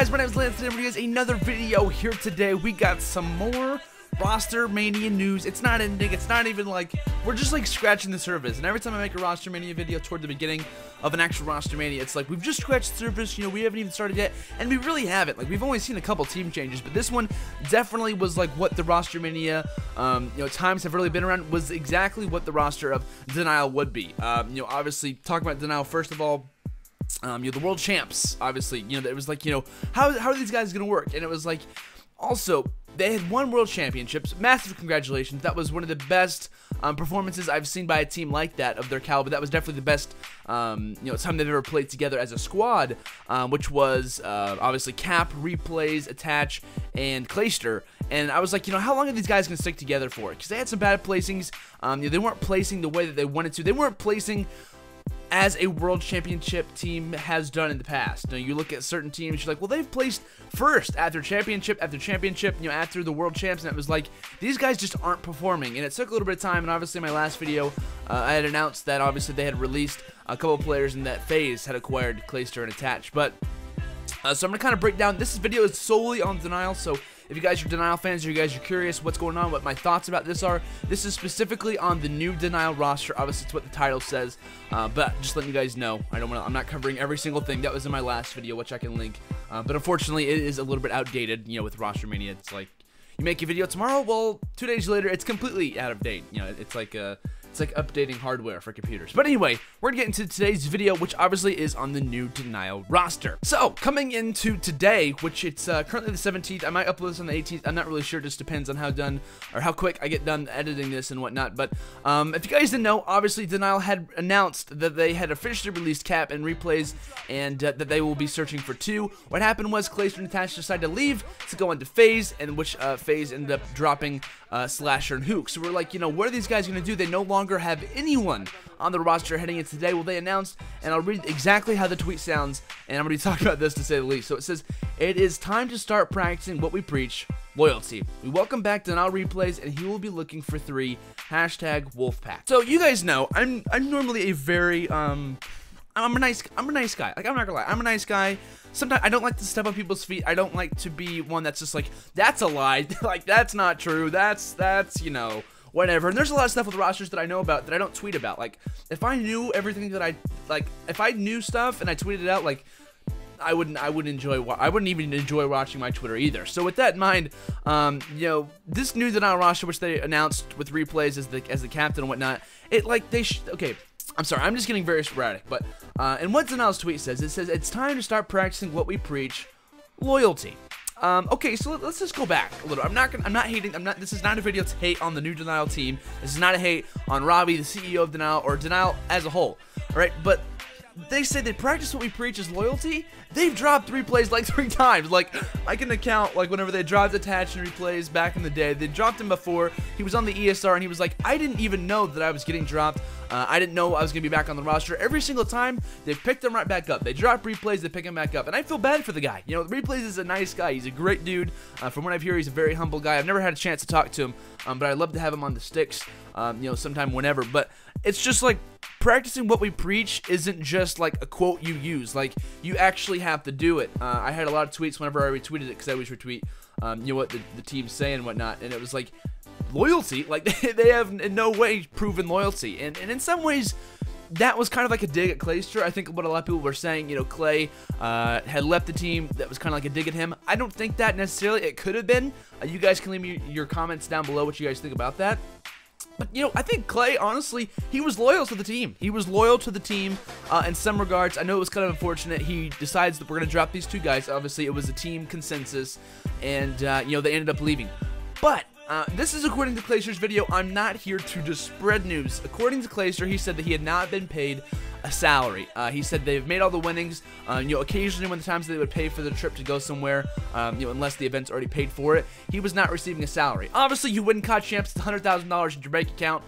guys, my name is Lance, and I'm bringing you guys another video here today. We got some more roster Mania news. It's not ending, it's not even like, we're just like scratching the surface. And every time I make a roster Mania video toward the beginning of an actual roster Mania, it's like, we've just scratched the surface, you know, we haven't even started yet. And we really haven't. Like, we've only seen a couple team changes, but this one definitely was like what the roster Mania, times have really been around, was exactly what the roster of Denial would be. Obviously, talking about Denial, first of all, the world champs, obviously, it was like, how are these guys gonna work? And it was like, also, they had won world championships. Massive congratulations. That was one of the best performances I've seen by a team like that of their caliber. That was definitely the best time they've ever played together as a squad, which was obviously Cap, Replays, Attach, and Clayster. And I was like, how long are these guys going to stick together for? Because they had some bad placings. They weren't placing the way that they wanted to. They weren't placing as a world championship team has done in the past. You look at certain teams, you're like, well, they've placed first after championship, after the world champs, and it was like, these guys just aren't performing. And it took a little bit of time, and obviously in my last video, I had announced that obviously they had released a couple of players in that phase had acquired Clayster and Attach. But so I'm gonna kind of break down. This video is solely on Denial, so if you guys are Denial fans, or you guys are curious what's going on, what my thoughts about this are, this is specifically on the new Denial roster. Obviously, it's what the title says, but just letting you guys know, I'm not covering every single thing that was in my last video, which I can link. But unfortunately, it is a little bit outdated. With Roster Mania, it's like you make a video tomorrow, well, 2 days later, it's completely out of date. It's like updating hardware for computers. But anyway, we're gonna get into today's video, which obviously is on the new Denial roster. So, coming into today, which it's currently the 17th, I might upload this on the 18th, I'm not really sure, it just depends on how quick I get done editing this and whatnot. But if you guys didn't know, obviously Denial had announced that they had officially released Cap and Replays, and that they will be searching for 2. What happened was Clayster and Attach decided to leave to go into phase, and which phase ended up dropping Slasher and Huke. So we're like, what are these guys gonna do? They no longer have anyone on the roster heading into today. Well, they announced, and I'll read exactly how the tweet sounds, and I'm going to be talking about this to say the least. So it says, "It is time to start practicing what we preach, loyalty. We welcome back Denial Replays, and he will be looking for 3, #Wolfpack." So you guys know, I'm normally a very, I'm a nice guy. Like, I'm not gonna lie, I'm a nice guy. Sometimes I don't like to step on people's feet. I don't like to be one that's just like, that's a lie. Like, that's not true. That's whatever. And there's a lot of stuff with rosters that I know about that I don't tweet about. Like, if I knew everything that if I knew stuff and I tweeted it out, like, I wouldn't even enjoy watching my Twitter either. So with that in mind, this new Denial roster, which they announced with Replays as the captain and whatnot, okay, I'm sorry, I'm just getting very sporadic, but and what Denial's tweet says, it says, "It's time to start practicing what we preach, loyalty." Okay, so let's just go back a little. I'm not hating. This is not a video to hate on the new Denial team. This is not a hate on Robbie, the CEO of Denial, or Denial as a whole. All right, but they say they practice what we preach is loyalty. They've dropped Replays like 3 times. Like, I can account, like, whenever they dropped Attach and Replays back in the day, they dropped him before. He was on the ESR, and he was like, I didn't even know that I was getting dropped. I didn't know I was going to be back on the roster. Every single time, they picked him right back up. They drop Replays, they pick him back up. And I feel bad for the guy. Replays is a nice guy. He's a great dude. From what I've heard, he's a very humble guy. I've never had a chance to talk to him, but I'd love to have him on the sticks, sometime whenever. But it's just like, practicing what we preach isn't just like a quote you use. Like, you actually have to do it. I had a lot of tweets whenever I retweeted it, because I always retweet, what the team's saying and whatnot, and it was like, loyalty? Like, they have in no way proven loyalty. And in some ways, that was kind of like a dig at Clayster. I think what a lot of people were saying, Clay had left the team. That was kind of like a dig at him. I don't think that necessarily. It could have been. You guys can leave me your comments down below what you guys think about that. But, I think Clay, honestly, he was loyal to the team. He was loyal to the team in some regards. I know it was kind of unfortunate. He decides that we're going to drop these 2 guys. Obviously, it was a team consensus, and, they ended up leaving. But this is according to Clayster's video. I'm not here to just spread news. According to Clayster, he said that he had not been paid a salary. He said they've made all the winnings. Occasionally when the times they would pay for the trip to go somewhere, unless the event's already paid for it, he was not receiving a salary. Obviously, you win COD champs, it's $100,000 in your bank account.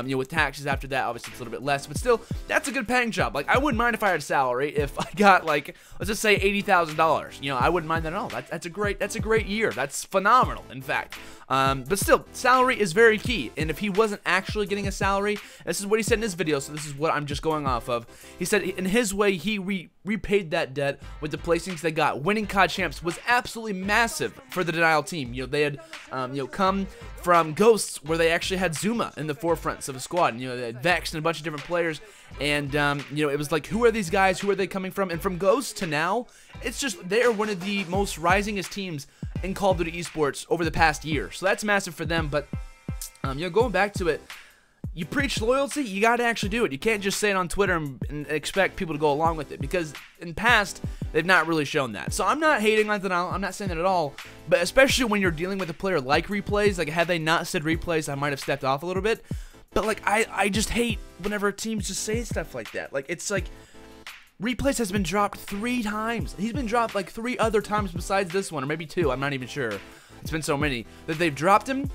With taxes after that, obviously it's a little bit less, but still, that's a good paying job. Like, I wouldn't mind if I had a salary. If I got, like, let's just say $80,000, I wouldn't mind that at all. That's a great year. That's phenomenal, in fact. But still, salary is very key. And if he wasn't actually getting a salary, this is what he said in this video, so this is what I'm just going off of. of. He said in his way, he repaid that debt with the placings they got. Winning COD Champs was absolutely massive for the Denial team. You know, they had come from Ghosts, where they actually had Zuma in the forefronts of the squad. You know, they had Vex and a bunch of different players, and you know, it was like, who are these guys? Who are they coming from? And from Ghosts to now, it's just they are one of the most risingest teams in Call of Duty esports over the past year. So that's massive for them. But you know, going back to it, you preach loyalty, you got to actually do it. You can't just say it on Twitter and expect people to go along with it, because in the past, they've not really shown that. So I'm not hating on Denial, I'm not saying that at all, but especially when you're dealing with a player like Replays, like had they not said Replays, I might have stepped off a little bit, but like I just hate whenever teams just say stuff like that. Like, it's like, Replays has been dropped 3 times. He's been dropped like 3 other times besides this one, or maybe 2, I'm not even sure. It's been so many that they've dropped him.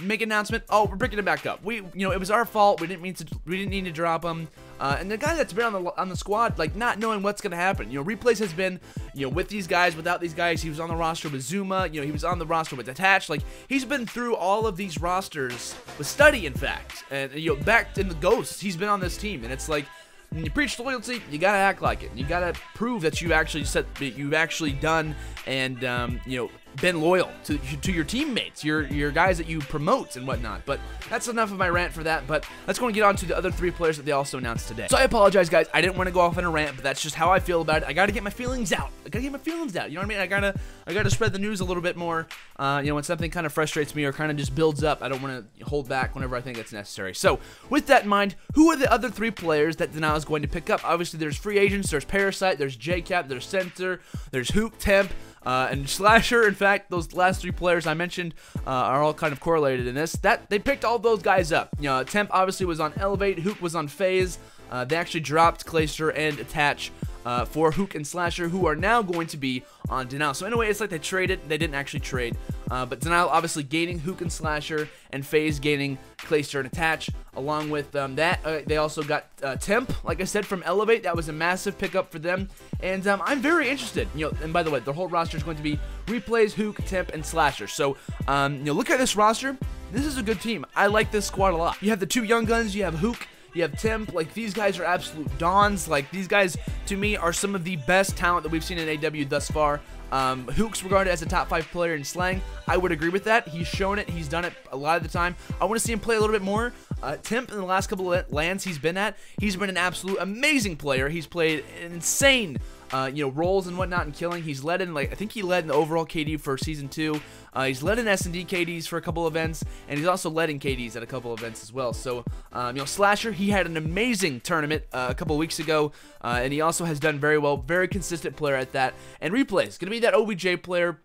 Make an announcement. Oh, we're picking it back up. You know, it was our fault. We didn't need to drop him. And the guy that's been on the squad, like, not knowing what's gonna happen. You know, Replays has been, you know, with these guys, without these guys. He was on the roster with Zuma. You know, he was on the roster with Detached. Like, he's been through all of these rosters with Study, in fact. And you know, back in the Ghosts, he's been on this team. And it's like, when you preach loyalty, you gotta act like it. You gotta prove that you've actually done and you know, been loyal to your teammates, your guys that you promote and whatnot. But that's enough of my rant for that. But let's go and get on to the other 3 players that they also announced today. So I apologize, guys. I didn't want to go off on a rant, but that's just how I feel about it. I gotta get my feelings out. You know what I mean? I gotta spread the news a little bit more. You know, when something kind of frustrates me or kind of just builds up, I don't want to hold back whenever I think it's necessary. So with that in mind, who are the other 3 players that Denial is going to pick up? Obviously, there's free agents, there's Parasite, there's JCap, there's Center, there's Huke, Temp, and Slasher. In fact, those last 3 players I mentioned are all kind of correlated in this. That they picked all those guys up. You know, Temp obviously was on Elevate, Huke was on Phase. They actually dropped Clayster and Attach for Huke and Slasher, who are now going to be on Denial. So anyway, it's like they traded. They didn't actually trade, but Denial obviously gaining Huke and Slasher, and FaZe gaining Clayster and Attach. Along with that, they also got Temp, like I said, from Elevate. That was a massive pickup for them, and I'm very interested. You know, and by the way, their whole roster is going to be Replays, Huke, Temp, and Slasher. So you know, look at this roster. This is a good team. I like this squad a lot. You have the 2 young guns. You have Huke. You have Temp. Like, these guys are absolute dons. Like, these guys, to me, are some of the best talent that we've seen in AW thus far. Huke's regarded as a top 5 player in slang. I would agree with that. He's shown it. He's done it a lot of the time. I want to see him play a little bit more. Temp, in the last couple of LANs he's been at, he's been an absolute amazing player. He's played insane you know, roles and whatnot and killing. He's led in, like, I think he led in the overall KD for Season 2. He's led in S&D KDs for a couple events, and he's also led in KDs at a couple events as well. So, you know, Slasher, he had an amazing tournament a couple weeks ago, and he also has done very well. Very consistent player at that. And Replays, going to be that OBJ player,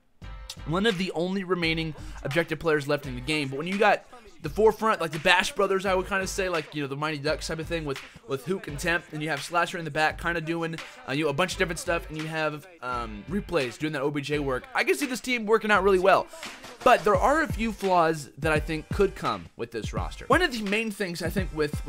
one of the only remaining objective players left in the game. But when you got the forefront, like the Bash Brothers, I would kind of say, like, you know, the Mighty Ducks type of thing with Huke and Temp, and you have Slasher in the back kind of doing you know, a bunch of different stuff, and you have Replays doing that OBJ work. I can see this team working out really well, but there are a few flaws that I think could come with this roster. One of the main things I think with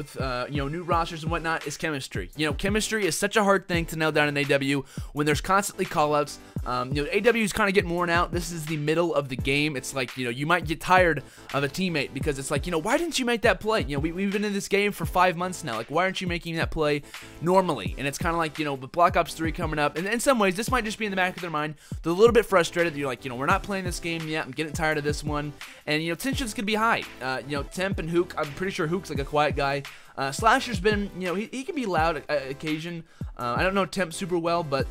you know, new rosters and whatnot is chemistry. You know, chemistry is such a hard thing to nail down in AW when there's constantly callouts. You know, AW is kind of getting worn out. This is the middle of the game. It's like, you know, you might get tired of a teammate because it's like, you know, why didn't you make that play? You know, we've been in this game for 5 months now. Like, why aren't you making that play normally? And it's kind of like, you know, with Black Ops 3 coming up, and in some ways, this might just be in the back of their mind. They're a little bit frustrated. You're like, you know, we're not playing this game yet. I'm getting tired of this one. And, you know, tensions could be high. You know, Temp and Huke, I'm pretty sure Huke's like a quiet guy. Slasher's been, you know, he can be loud occasion. I don't know Temp super well, but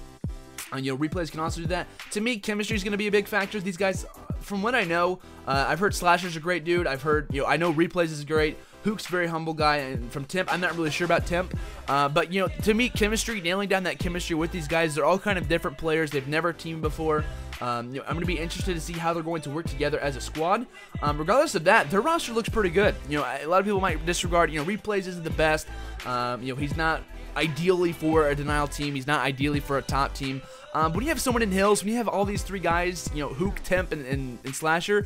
you know, Replays can also do that. To me, chemistry is going to be a big factor. These guys, from what I know, I've heard Slasher's a great dude. I've heard, you know, I know Replays is great. Huke's a very humble guy, and from Temp, I'm not really sure about Temp. But, you know, to me, chemistry, nailing down that chemistry with these guys, they're all kind of different players. They've never teamed before. You know, I'm going to be interested to see how they're going to work together as a squad. Regardless of that, their roster looks pretty good. You know, a lot of people might disregard, you know, Replays isn't the best. You know, he's not ideally for a Denial team. He's not ideally for a top team. But when you have someone in Hills, when you have all these 3 guys, you know, Huke, Temp, and Slasher,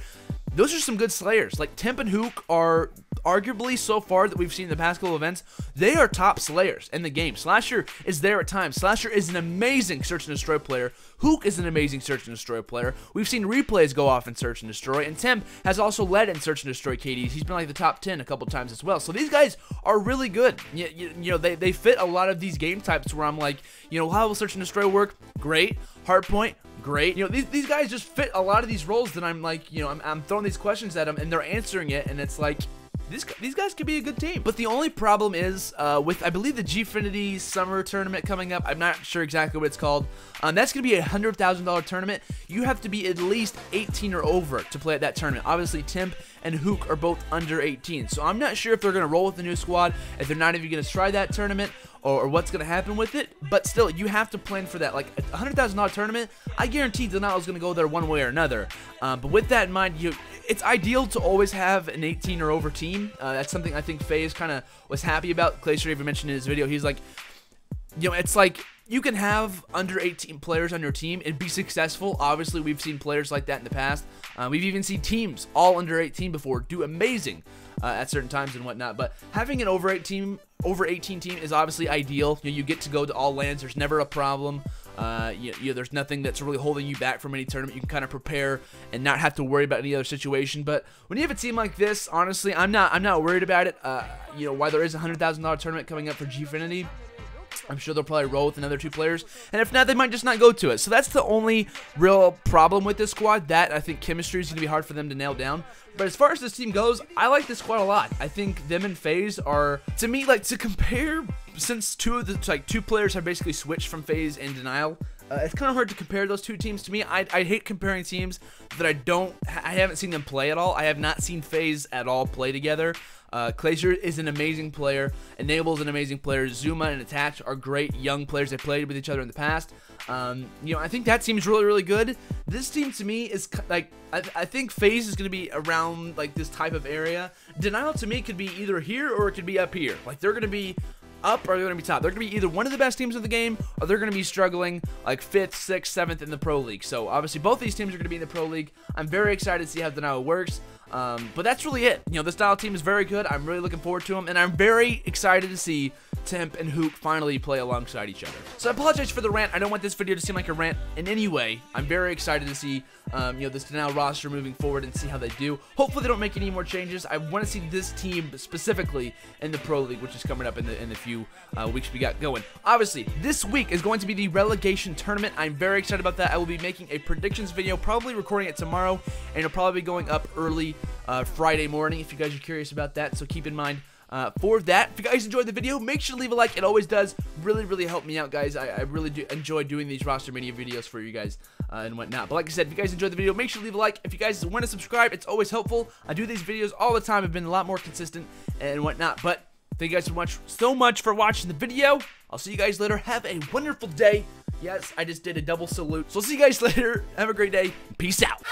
those are some good Slayers. Like, Temp and Huke are arguably, so far that we've seen in the past couple events, they are top Slayers in the game. Slasher is there at times. Slasher is an amazing search and destroy player. Huke is an amazing search and destroy player. We've seen replays go off in search and destroy, and Temp has also led in search and destroy KDs. He's been like the top 10 a couple times as well. So these guys are really good. You know, they fit a lot of these game types where I'm like, you know, how will search and destroy work? Great. Hardpoint? Great. You know, these guys just fit a lot of these roles that I'm like, you know, I'm throwing these questions at them and they're answering it, and it's like, these guys could be a good team. But the only problem is with, I believe, the Gfinity Summer Tournament coming up. I'm not sure exactly what it's called. That's going to be a $100,000 tournament. You have to be at least 18 or over to play at that tournament. Obviously, Temp and Huke are both under 18. So I'm not sure if they're going to roll with the new squad, if they're not even going to try that tournament, or what's going to happen with it. But still, you have to plan for that. Like, a $100,000 tournament, I guarantee Denial's going to go there one way or another. But with that in mind, it's ideal to always have an 18 or over team. That's something I think FaZe kind of was happy about. Glacier even mentioned in his video, he's like, you know, it's like, you can have under 18 players on your team and be successful. Obviously, we've seen players like that in the past. We've even seen teams all under 18 before do amazing at certain times and whatnot. But having an over 18 team is obviously ideal. You know, you get to go to all lands. There's never a problem. There's nothing that's really holding you back from any tournament. You can kind of prepare and not have to worry about any other situation. But when you have a team like this, honestly, I'm not worried about it. You know, while there is a $100,000 tournament coming up for Gfinity, I'm sure they'll probably roll with another 2 players, and if not, they might just not go to it. So that's the only real problem with this squad. That, I think, chemistry is going to be hard for them to nail down. But as far as this team goes, I like this squad a lot. I think them and FaZe are, to me, like, to compare, since two players have basically switched from FaZe and Denial, it's kind of hard to compare those two teams. To me, I hate comparing teams that I haven't seen them play at all. I have not seen FaZe at all play together. Glacier is an amazing player. Enable is an amazing player. Zuma and Attach are great young players. They played with each other in the past. You know, I think that team's really, really good. This team, to me, is like, I think FaZe is going to be around like this type of area. Denial, to me, could be either here or it could be up here. Like, they're going to be up or they're going to be top. They're going to be either one of the best teams of the game or they're going to be struggling like 5th, 6th, 7th in the Pro League. So obviously both these teams are going to be in the Pro League. I'm very excited to see how Denial works. But that's really it. You know, this Denial team is very good. I'm really looking forward to them, and I'm very excited to see Temp and Huke finally play alongside each other. So I apologize for the rant. I don't want this video to seem like a rant in any way. I'm very excited to see you know, this Denial roster moving forward and see how they do. Hopefully they don't make any more changes. I want to see this team specifically in the Pro League, which is coming up in the few weeks we got going. Obviously, this week is going to be the relegation tournament. I'm very excited about that. I will be making a predictions video, probably recording it tomorrow, and it'll probably be going up early Friday morning if you guys are curious about that. So keep in mind for that. If you guys enjoyed the video, make sure to leave a like. It always does really, really help me out, guys. I really do enjoy doing these roster Mania videos for you guys and whatnot. But like I said, if you guys enjoyed the video, make sure to leave a like. If you guys want to subscribe, it's always helpful. I do these videos all the time. I've been a lot more consistent and whatnot. But thank you guys so much for watching the video. I'll see you guys later. Have a wonderful day. Yes, I just did a double salute. So I'll see you guys later. Have a great day. Peace out.